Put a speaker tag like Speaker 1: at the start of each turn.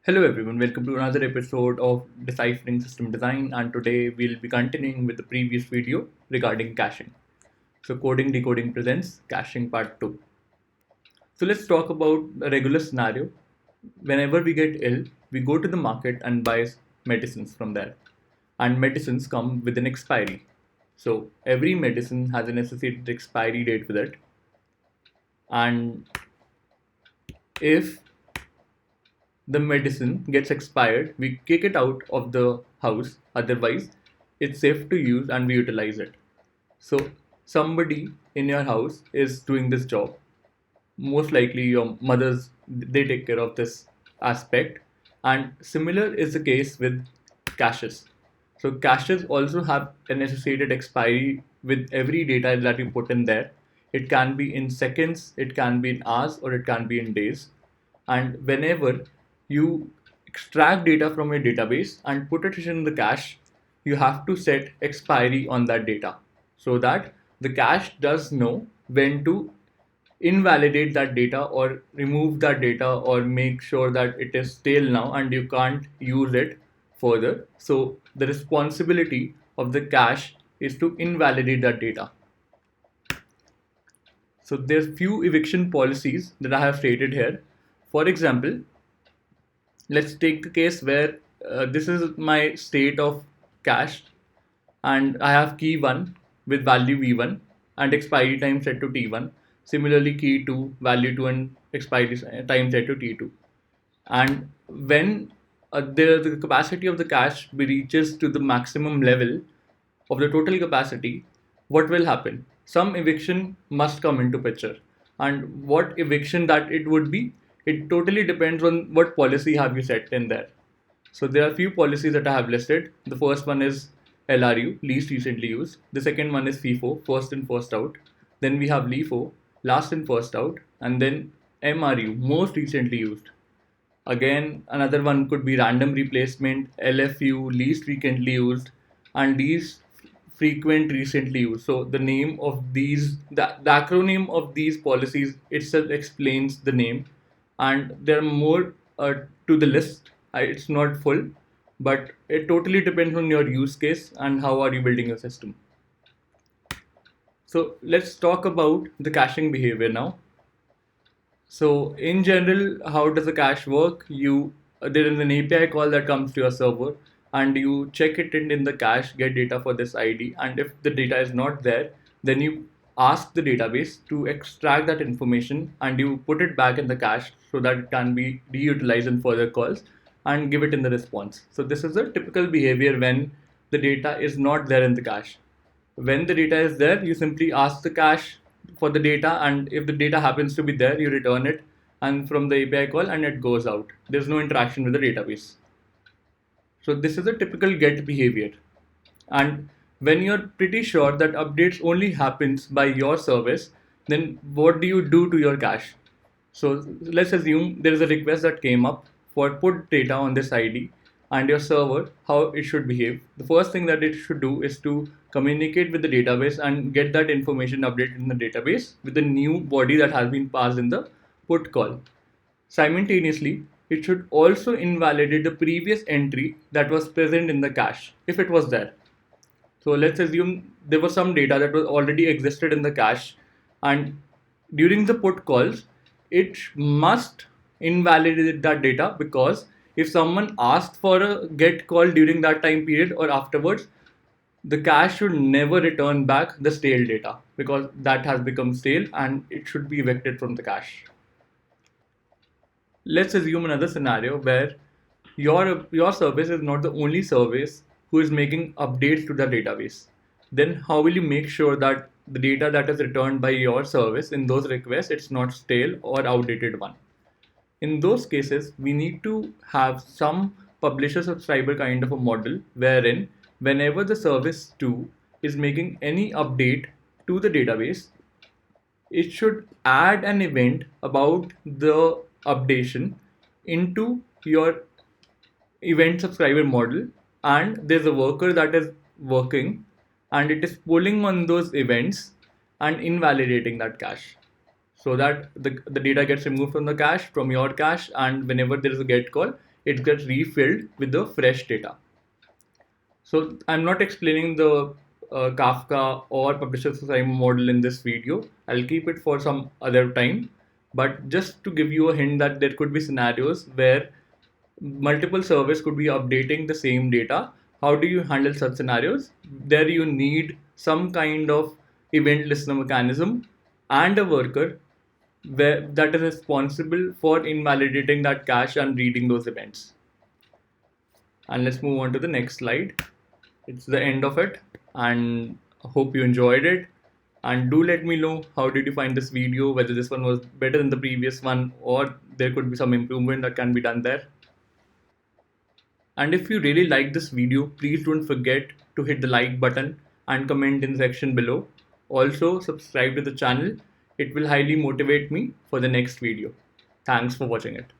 Speaker 1: Hello everyone, welcome to another episode of Deciphering System Design, and today we'll be continuing with the previous video regarding caching. So Coding Decoding presents Caching Part 2. So let's talk about a regular scenario. Whenever we get ill, we go to the market and buy medicines from there. And medicines come with an expiry. So every medicine has an associated expiry date with it. And if the medicine gets expired, we kick it out of the house, otherwise, it's safe to use and we utilize it. So, somebody in your house is doing this job. Most likely, your mothers they take care of this aspect, and similar is the case with caches. So, caches also have an associated expiry with every data that you put in there. It can be in seconds, it can be in hours, or it can be in days. And whenever you extract data from a database and put it in the cache, you have to set expiry on that data so that the cache does know when to invalidate that data or remove that data or make sure that it is stale now and you can't use it further. So the responsibility of the cache is to invalidate that data. So there's few eviction policies that I have stated here. For example, let's take the case where this is my state of cache and I have key 1 with value v1 and expiry time set to t1. Similarly, key 2, value 2 and expiry time set to t2. And when the capacity of the cache reaches to the maximum level of the total capacity, what will happen? Some eviction must come into picture. And what eviction that it would be, it totally depends on what policy have you set in there. So there are few policies that I have listed. The first one is LRU, least recently used. The second one is FIFO, first in first out. Then we have LIFO, last in first out, and then MRU, most recently used. Again, another one could be random replacement, LFU, least frequently used, and these frequent recently used. So the name of these, the acronym of these policies itself explains the name, and there are more to the list. It's not full, but it totally depends on your use case and how are you building your system. So let's talk about the caching behavior now. So in general, how does the cache work? There is an API call that comes to your server and you check it in the cache, get data for this ID, and if the data is not there, then you ask the database to extract that information and you put it back in the cache so that it can be reutilized in further calls and give it in the response. So this is a typical behavior when the data is not there in the cache. When the data is there, you simply ask the cache for the data, and if the data happens to be there, you return it and from the API call and it goes out. There's no interaction with the database. So this is a typical get behavior. And when you're pretty sure that updates only happens by your service, then what do you do to your cache? So let's assume there is a request that came up for put data on this ID and your server, how it should behave. The first thing that it should do is to communicate with the database and get that information updated in the database with the new body that has been passed in the put call. Simultaneously, it should also invalidate the previous entry that was present in the cache if it was there. So let's assume there was some data that was already existed in the cache, and during the put calls, it must invalidate that data, because if someone asked for a get call during that time period or afterwards, the cache should never return back the stale data because that has become stale and it should be evicted from the cache. Let's assume another scenario where your service is not the only service who is making updates to the database. Then how will you make sure that the data that is returned by your service in those requests, it's not stale or outdated one? In those cases, we need to have some publisher subscriber kind of a model wherein whenever the service 2 is making any update to the database, it should add an event about the updation into your event subscriber model, and there's a worker that is working and it is pulling on those events and invalidating that cache so that the data gets removed from the cache, from your cache, and whenever there is a get call, it gets refilled with the fresh data. So I'm not explaining the Kafka or publisher subscriber model in this video. I'll keep it for some other time. But just to give you a hint that there could be scenarios where multiple servers could be updating the same data. How do you handle such scenarios? There you need some kind of event listener mechanism and a worker that is responsible for invalidating that cache and reading those events. And let's move on to the next slide. It's the end of it, and I hope you enjoyed it. And do let me know how did you find this video, whether this one was better than the previous one or there could be some improvement that can be done there. And if you really like this video, please don't forget to hit the like button and comment in the section below. Also subscribe to the channel. It will highly motivate me for the next video. Thanks for watching it.